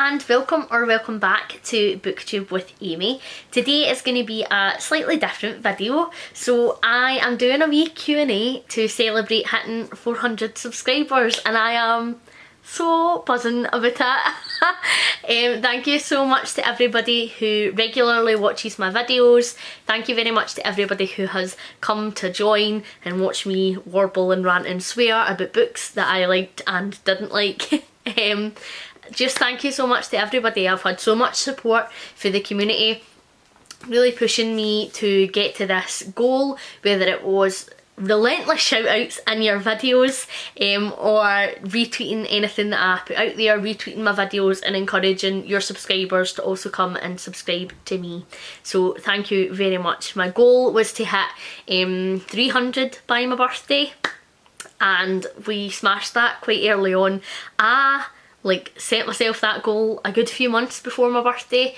and welcome back to Booktube with Amy. Today is going to be a slightly different video. So I am doing a wee Q&A to celebrate hitting 400 subscribers and I am so buzzing about it. Thank you so much to everybody who regularly watches my videos. Thank you very much to everybody who has come to join and watch me warble and rant and swear about books that I liked and didn't like. Just thank you so much to everybody. I've had so much support for the community, really pushing me to get to this goal, whether it was relentless shout outs in your videos or retweeting anything that I put out there, retweeting my videos and encouraging your subscribers to also come and subscribe to me. So thank you very much. My goal was to hit 300 by my birthday and we smashed that quite early on. I set myself that goal a good few months before my birthday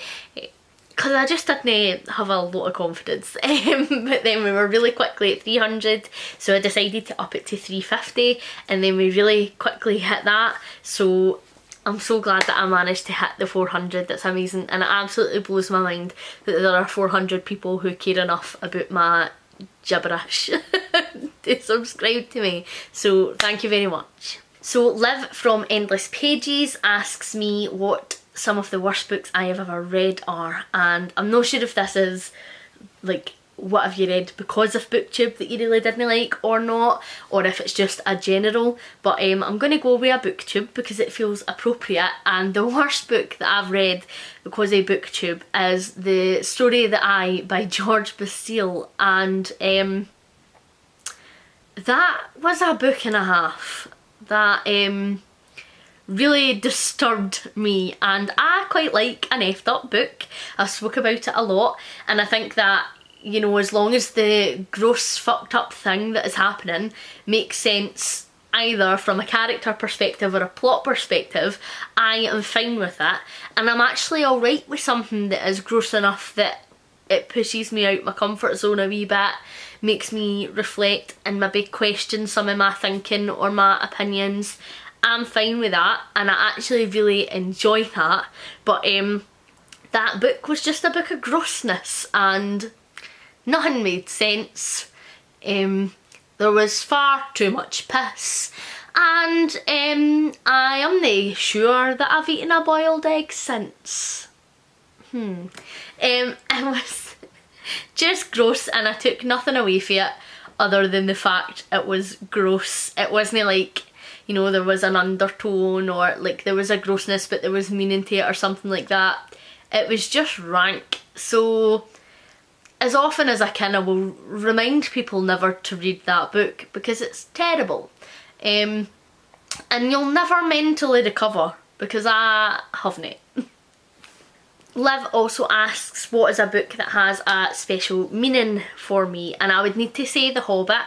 because I just didn't have a lot of confidence. But then we were really quickly at 300, so I decided to up it to 350 and then we really quickly hit that. So I'm so glad that I managed to hit the 400. That's amazing, and it absolutely blows my mind that there are 400 people who care enough about my gibberish to subscribe to me. So thank you very much. So Liv from Endless Pages asks me what some of the worst books I have ever read are, and I'm not sure if this is like what have you read because of Booktube that you really didn't like or not, or if it's just a general, but I'm going to go with a Booktube because it feels appropriate. And the worst book that I've read because of Booktube is The Story That I by George Basile, and that was a book and a half that really disturbed me, and I quite like an effed up book. I've spoke about it a lot, and I think that, you know, as long as the gross fucked up thing that is happening makes sense either from a character perspective or a plot perspective, I am fine with it. And I'm actually alright with something that is gross enough that it pushes me out my comfort zone a wee bit, makes me reflect and maybe question some of my thinking or my opinions. I'm fine with that and I actually really enjoy that. But that book was just a book of grossness and nothing made sense. There was far too much piss, and I am not sure that I've eaten a boiled egg since. It was just gross and I took nothing away from it other than the fact it was gross. It wasn't like, you know, there was an undertone or like there was a grossness but there was meaning to it or something like that. It was just rank. So as often as I can, I will remind people never to read that book because it's terrible. And you'll never mentally recover because I haven't. Liv also asks what is a book that has a special meaning for me, and I would need to say The Hobbit.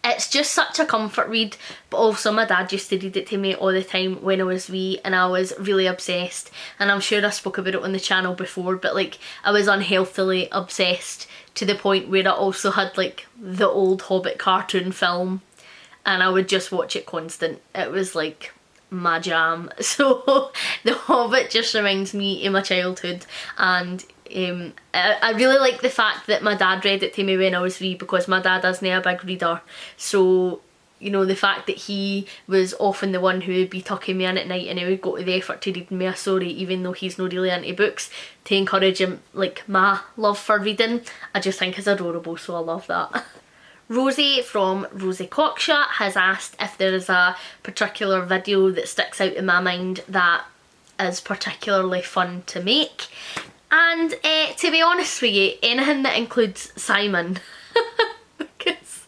It's just such a comfort read, but also my dad used to read it to me all the time when I was wee and I was really obsessed, and I'm sure I spoke about it on the channel before, but like I was unhealthily obsessed to the point where I also had like the old Hobbit cartoon film and I would just watch it constant. It was like my jam. So The Hobbit just reminds me of my childhood, and I really like the fact that my dad read it to me when I was wee because my dad isn't a big reader. So, you know, the fact that he was often the one who would be tucking me in at night and he would go to the effort to read me a story even though he's not really into books, to encourage him, like, my love for reading, I just think is adorable, so I love that. Rosie from Rosie Cockshaw has asked if there is a particular video that sticks out in my mind that is particularly fun to make. And to be honest with you, anything that includes Simon because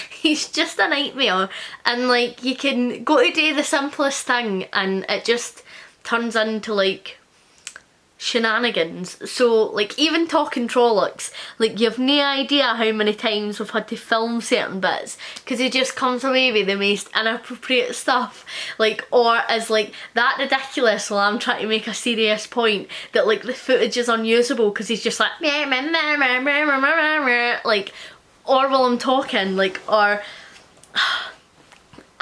he's just a nightmare, and like you can go to do the simplest thing and it just turns into like shenanigans. So like even talking Trollocs, like you've no idea how many times we've had to film certain bits because he just comes away with the most inappropriate stuff, like, or is like that ridiculous while I'm trying to make a serious point that like the footage is unusable because he's just like like, or while I'm talking, like, or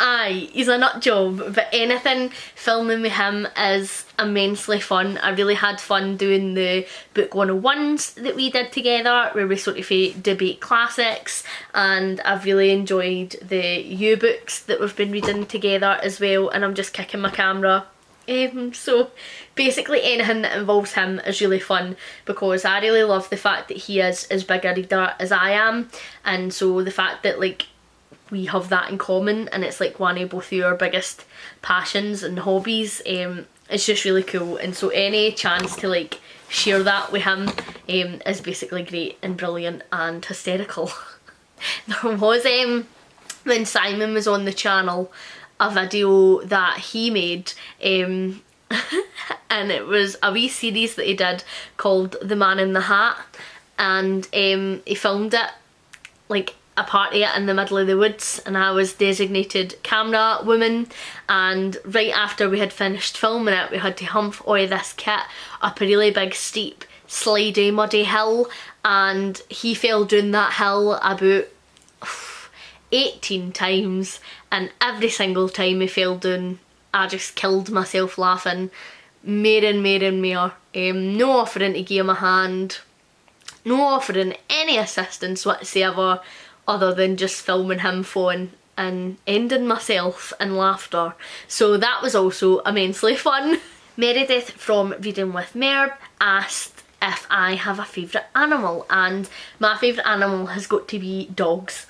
Aye, he's a nut job, but anything filming with him is immensely fun. I really had fun doing the book 101s that we did together, where we sort of debate classics, and I've really enjoyed the U-books that we've been reading together as well, and I'm just kicking my camera. So basically anything that involves him is really fun, because I really love the fact that he is as big a reader as I am, and so the fact that like we have that in common, and it's like one of both of our biggest passions and hobbies. It's just really cool, and so any chance to like share that with him is basically great and brilliant and hysterical. There was when Simon was on the channel, a video that he made, and it was a wee series that he did called The Man in the Hat, and he filmed it like a party in the middle of the woods, and I was designated camera woman, and right after we had finished filming it we had to hump all this kit up a really big steep slidey muddy hill, and he fell down that hill about 18 times, and every single time he fell down I just killed myself laughing more and more. No offering to give him a hand, no offering any assistance whatsoever, other than just filming him falling and ending myself in laughter. So that was also immensely fun. Meredith from Reading with Merb asked if I have a favourite animal, and my favourite animal has got to be dogs.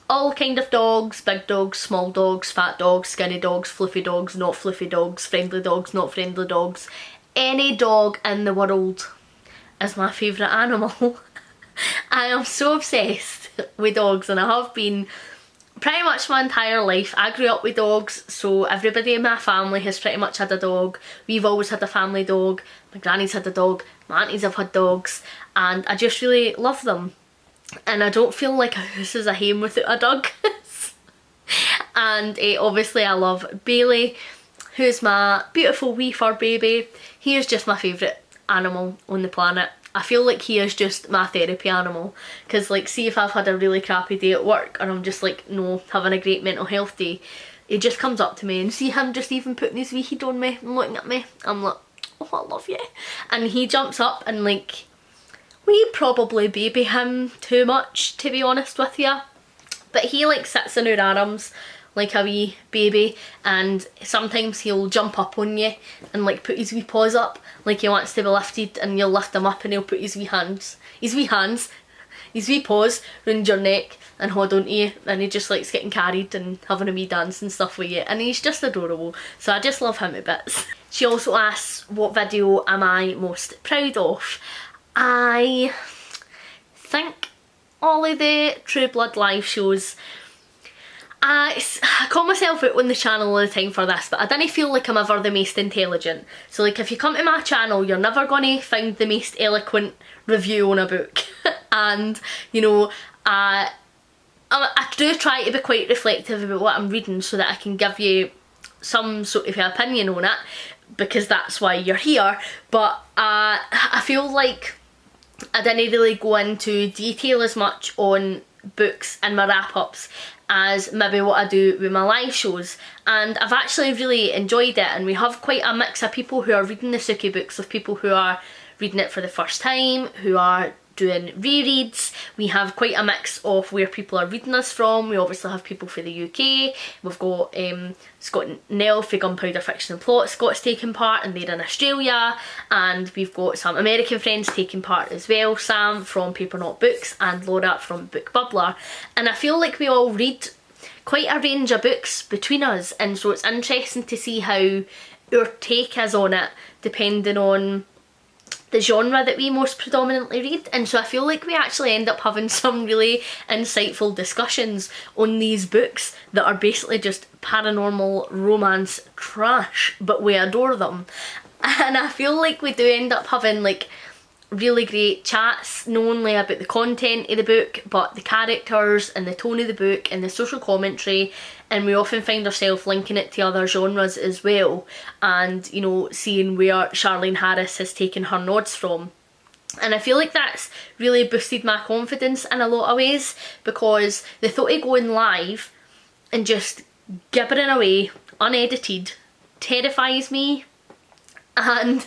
All kind of dogs, big dogs, small dogs, fat dogs, skinny dogs, fluffy dogs, not fluffy dogs, friendly dogs, not friendly dogs. Any dog in the world is my favourite animal. I am so obsessed with dogs, and I have been pretty much my entire life. I grew up with dogs, so everybody in my family has pretty much had a dog. We've always had a family dog. My granny's had a dog, my aunties have had dogs, and I just really love them. And I don't feel like a house is a home without a dog. And obviously I love Bailey, who's my beautiful wee fur baby. He is just my favourite animal on the planet. I feel like he is just my therapy animal, because like see if I've had a really crappy day at work, or I'm just like no having a great mental health day, he just comes up to me, and see him just even putting his wee head on me and looking at me, I'm like, oh I love you, and he jumps up, and like we probably baby him too much to be honest with you, but he like sits in our arms like a wee baby, and sometimes he'll jump up on you and like put his wee paws up like he wants to be lifted, and you'll lift him up and he'll put his wee paws round your neck and hold on to you, and he just likes getting carried and having a wee dance and stuff with you, and he's just adorable, so I just love him a bit. She also asks, what video am I most proud of? I think all of the True Blood live shows. I call myself out on the channel all the time for this, but I don't feel like I'm ever the most intelligent. So like if you come to my channel, you're never going to find the most eloquent review on a book. And you know, I do try to be quite reflective about what I'm reading, so that I can give you some sort of opinion on it, because that's why you're here. But I feel like I didn't really go into detail as much on books and my wrap-ups as maybe what I do with my live shows, and I've actually really enjoyed it, and we have quite a mix of people who are reading the Suki books, of people who are reading it for the first time, who are doing rereads. We have quite a mix of where people are reading us from. We obviously have people for the UK. We've got Scott Nell for Gunpowder Fiction and Plot. Scott's taking part, and they're in Australia, and we've got some American friends taking part as well, Sam from Paper Not Books and Laura from Book Bubbler, and I feel like we all read quite a range of books between us, and so it's interesting to see how our take is on it depending on the genre that we most predominantly read. And so I feel like we actually end up having some really insightful discussions on these books that are basically just paranormal romance trash, but we adore them. And I feel like we do end up having like really great chats, not only about the content of the book, but the characters and the tone of the book and the social commentary, and we often find ourselves linking it to other genres as well, and you know, seeing where Charlaine Harris has taken her nods from. And I feel like that's really boosted my confidence in a lot of ways, because the thought of going live and just gibbering away, unedited, terrifies me. And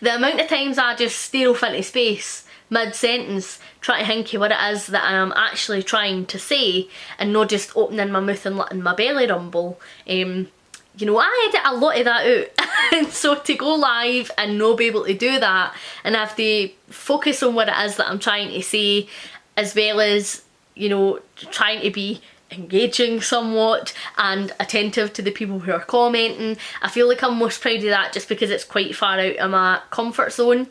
the amount of times I just stare off into space mid-sentence trying to think of what it is that I am actually trying to say, and not just opening my mouth and letting my belly rumble. You know, I edit a lot of that out. And so to go live and not be able to do that and have to focus on what it is that I'm trying to say, as well as, you know, trying to be engaging somewhat and attentive to the people who are commenting, I feel like I'm most proud of that, just because it's quite far out of my comfort zone.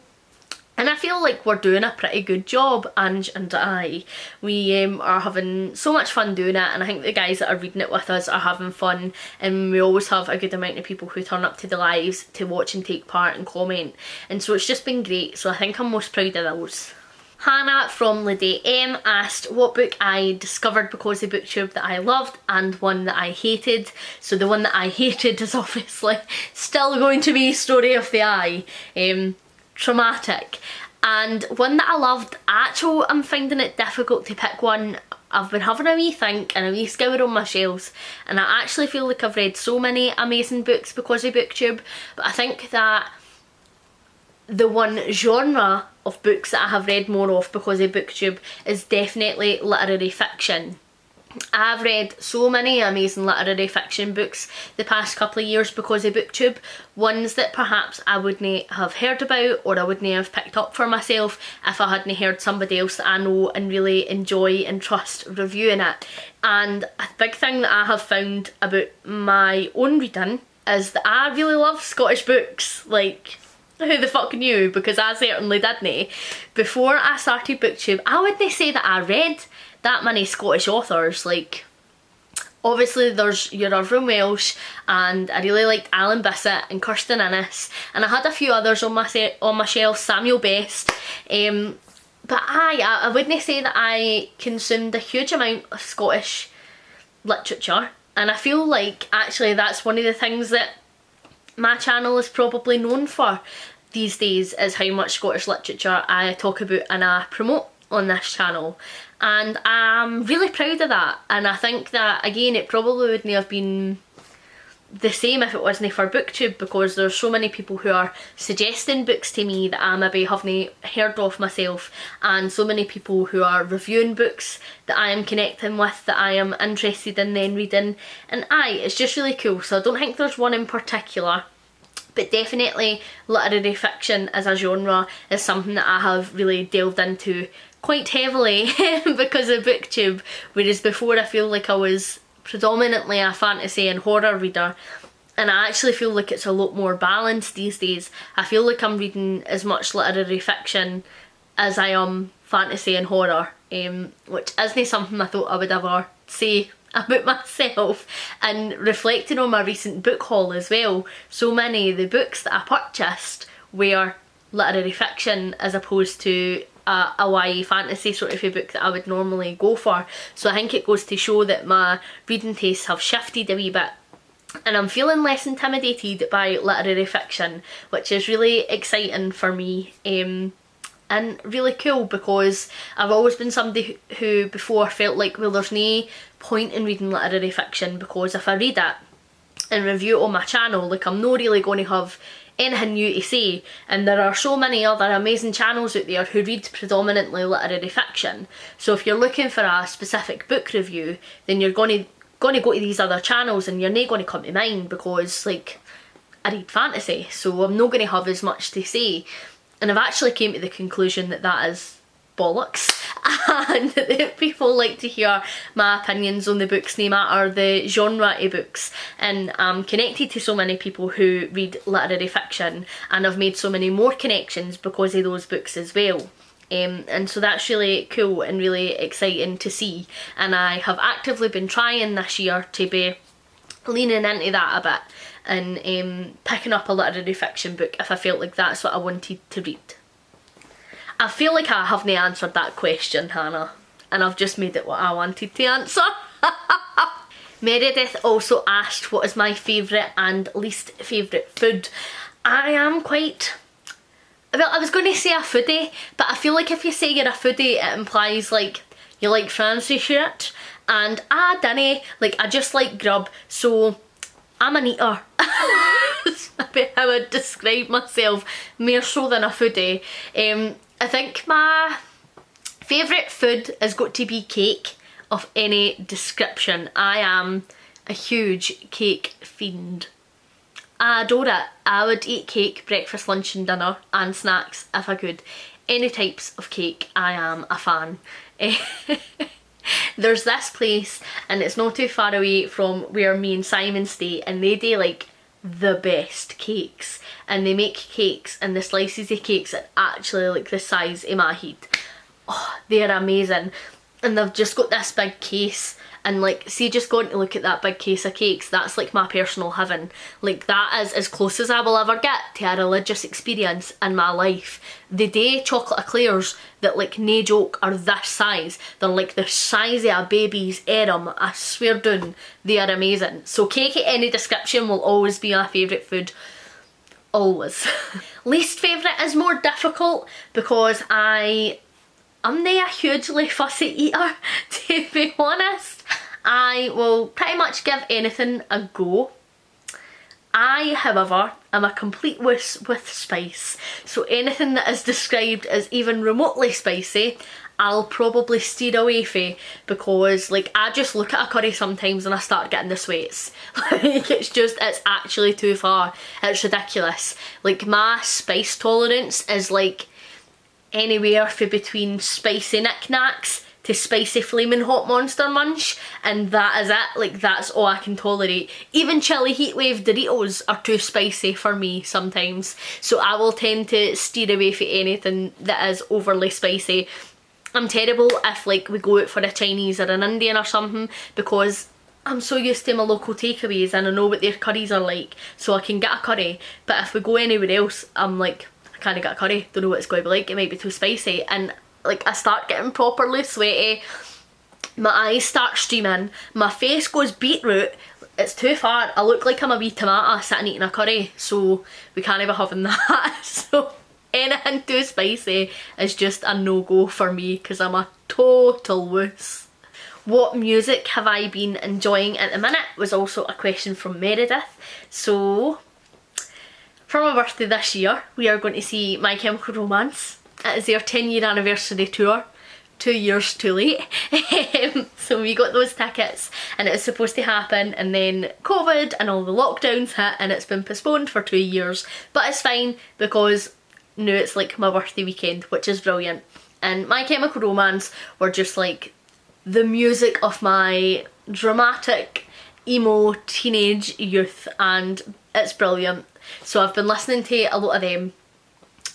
And I feel like we're doing a pretty good job, Ange and I. We are having so much fun doing it, and I think the guys that are reading it with us are having fun, and we always have a good amount of people who turn up to the lives to watch and take part and comment, and so it's just been great, so I think I'm most proud of those. Hannah from Lady M asked what book I discovered because of BookTube that I loved and one that I hated. So the one that I hated is obviously still going to be Story of the Eye. Traumatic. And one that I loved, actually I'm finding it difficult to pick one. I've been having a wee think and a wee scour on my shelves, and I actually feel like I've read so many amazing books because of BookTube, but I think that the one genre of books that I have read more of because of BookTube is definitely literary fiction. I've read so many amazing literary fiction books the past couple of years because of BookTube, ones that perhaps I wouldn't have heard about or I wouldn't have picked up for myself if I hadn't heard somebody else that I know and really enjoy and trust reviewing it. And a big thing that I have found about my own reading is that I really love Scottish books. Like, who the fuck knew? Because I certainly didn't. Before I started BookTube, I wouldn't say that I read that many Scottish authors. Like, obviously there's your Irvine Welsh, and I really liked Alan Bissett and Kirsten Innes, and I had a few others on my shelf, Samuel Best, but I wouldn't say that I consumed a huge amount of Scottish literature, and I feel like actually that's one of the things that my channel is probably known for these days, is how much Scottish literature I talk about and I promote on this channel, and I'm really proud of that. And I think that again it probably wouldn't have been the same if it wasn't for BookTube, because there's so many people who are suggesting books to me that I maybe haven't heard of myself, and so many people who are reviewing books that I am connecting with, that I am interested in then reading, and it's just really cool. So I don't think there's one in particular, but definitely literary fiction as a genre is something that I have really delved into quite heavily because of BookTube, whereas before I feel like I was predominantly a fantasy and horror reader, and I actually feel like it's a lot more balanced these days. I feel like I'm reading as much literary fiction as I am fantasy and horror, which isn't something I thought I would ever say about myself. And reflecting on my recent book haul as well, so many of the books that I purchased were literary fiction as opposed to a YA fantasy sort of a book that I would normally go for. So I think it goes to show that my reading tastes have shifted a wee bit, and I'm feeling less intimidated by literary fiction, which is really exciting for me, and really cool, because I've always been somebody who before felt like, well, there's no point in reading literary fiction because if I read it and review it on my channel, like, I'm not really going to have anything new to say, and there are so many other amazing channels out there who read predominantly literary fiction. So if you're looking for a specific book review, then you're going to go to these other channels, and you're not going to come to mine because, like, I read fantasy, so I'm not going to have as much to say. And I've actually came to the conclusion that that is bollocks, and that people like to hear my opinions on the books no matter the genre of books. And I'm connected to so many people who read literary fiction, and I've made so many more connections because of those books as well. And so that's really cool and really exciting to see, and I have actively been trying this year to be leaning into that a bit and picking up a literary fiction book if I felt like that's what I wanted to read. I feel like I haven't answered that question, Hannah, and I've just made it what I wanted to answer. Meredith also asked what is my favourite and least favourite food. I am quite, well, I was going to say a foodie, but I feel like if you say you're a foodie it implies like you like fancy shit, and I dunno, like I just like grub, so I'm an eater. That's maybe how I'd describe myself, more so than a foodie. I think my favourite food has got to be cake of any description. I am a huge cake fiend. I adore it. I would eat cake breakfast, lunch and dinner and snacks if I could. Any types of cake, I am a fan. There's this place and it's not too far away from where me and Simon stay, and they do like the best cakes, and they make cakes and the slices of cakes are actually like the size of my head. Oh, they're amazing, and they've just got this big case, and like see, just going to look at that big case of cakes, that's like my personal heaven. Like that is as close as I will ever get to a religious experience in my life. The day chocolate eclairs that like no joke are this size, they're like the size of a baby's arm, I swear down, they are amazing. So cake of any description will always be my favourite food. Always. Least favourite is more difficult because I'm not a hugely fussy eater, to be honest. I will pretty much give anything a go. I, however, am a complete wuss with spice, so anything that is described as even remotely spicy, I'll probably steer away from, because like I just look at a curry sometimes and I start getting the sweats. Like it's actually too far. It's ridiculous. Like my spice tolerance is like anywhere for between spicy knickknacks to spicy flaming hot monster munch, and that is it. Like that's all I can tolerate. Even chili heatwave Doritos are too spicy for me sometimes, so I will tend to steer away from anything that is overly spicy. I'm terrible if like we go out for a Chinese or an Indian or something, because I'm so used to my local takeaways and I know what their curries are like, so I can get a curry. But if we go anywhere else, I'm like, I can't get a curry, don't know what it's going to be like, it might be too spicy, and like I start getting properly sweaty, my eyes start streaming, my face goes beetroot, it's too far, I look like I'm a wee tomato sitting eating a curry, so we can't be having that. So anything too spicy is just a no-go for me, because I'm a total wuss. What music have I been enjoying at the minute was also a question from Meredith. So for my birthday this year, we are going to see My Chemical Romance. It is their 10-year anniversary tour. 2 years too late. So we got those tickets and it was supposed to happen, and then COVID and all the lockdowns hit and it's been postponed for 2 years. But it's fine because now it's like my birthday weekend, which is brilliant. And My Chemical Romance were just like the music of my dramatic emo teenage youth, and it's brilliant. So I've been listening to a lot of them.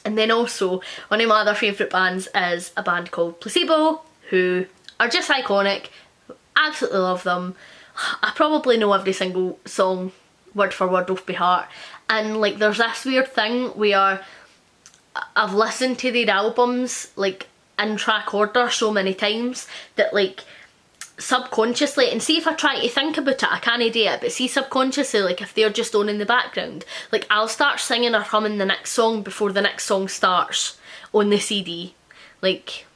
And then also, one of my other favourite bands is a band called Placebo, who are just iconic. Absolutely love them. I probably know every single song word for word off by heart. And like there's this weird thing where I've listened to their albums like in track order so many times that like subconsciously, and see if I try to think about it I can't do it, but see subconsciously, like if they're just on in the background, like I'll start singing or humming the next song before the next song starts on the CD. Like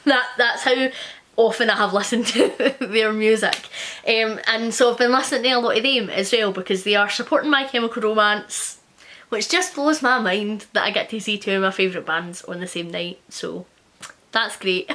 that's how often I have listened to their music. And so I've been listening to a lot of them as well, because they are supporting My Chemical Romance, which just blows my mind that I get to see two of my favourite bands on the same night, so that's great.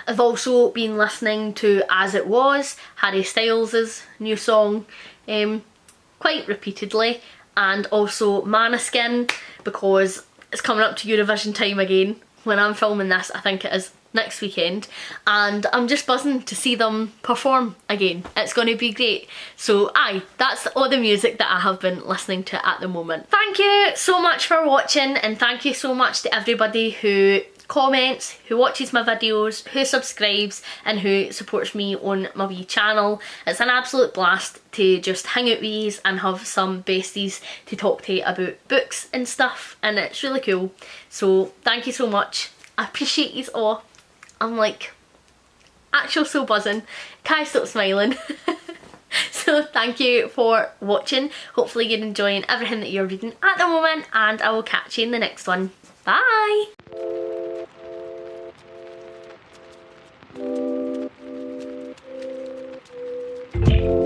I've also been listening to As It Was, Harry Styles' new song, quite repeatedly, and also Maneskin, because it's coming up to Eurovision time again. When I'm filming this, I think it is next weekend, and I'm just buzzing to see them perform again. It's going to be great. So aye, that's all the music that I have been listening to at the moment. Thank you so much for watching, and thank you so much to everybody who comments, who watches my videos, who subscribes and who supports me on my wee channel. It's an absolute blast to just hang out with yous and have some besties to talk to about books and stuff, and it's really cool. So thank you so much. I appreciate yous all. I'm like actually so buzzing. Can't stop smiling. So thank you for watching. Hopefully you're enjoying everything that you're reading at the moment, and I will catch you in the next one. Bye! Bye.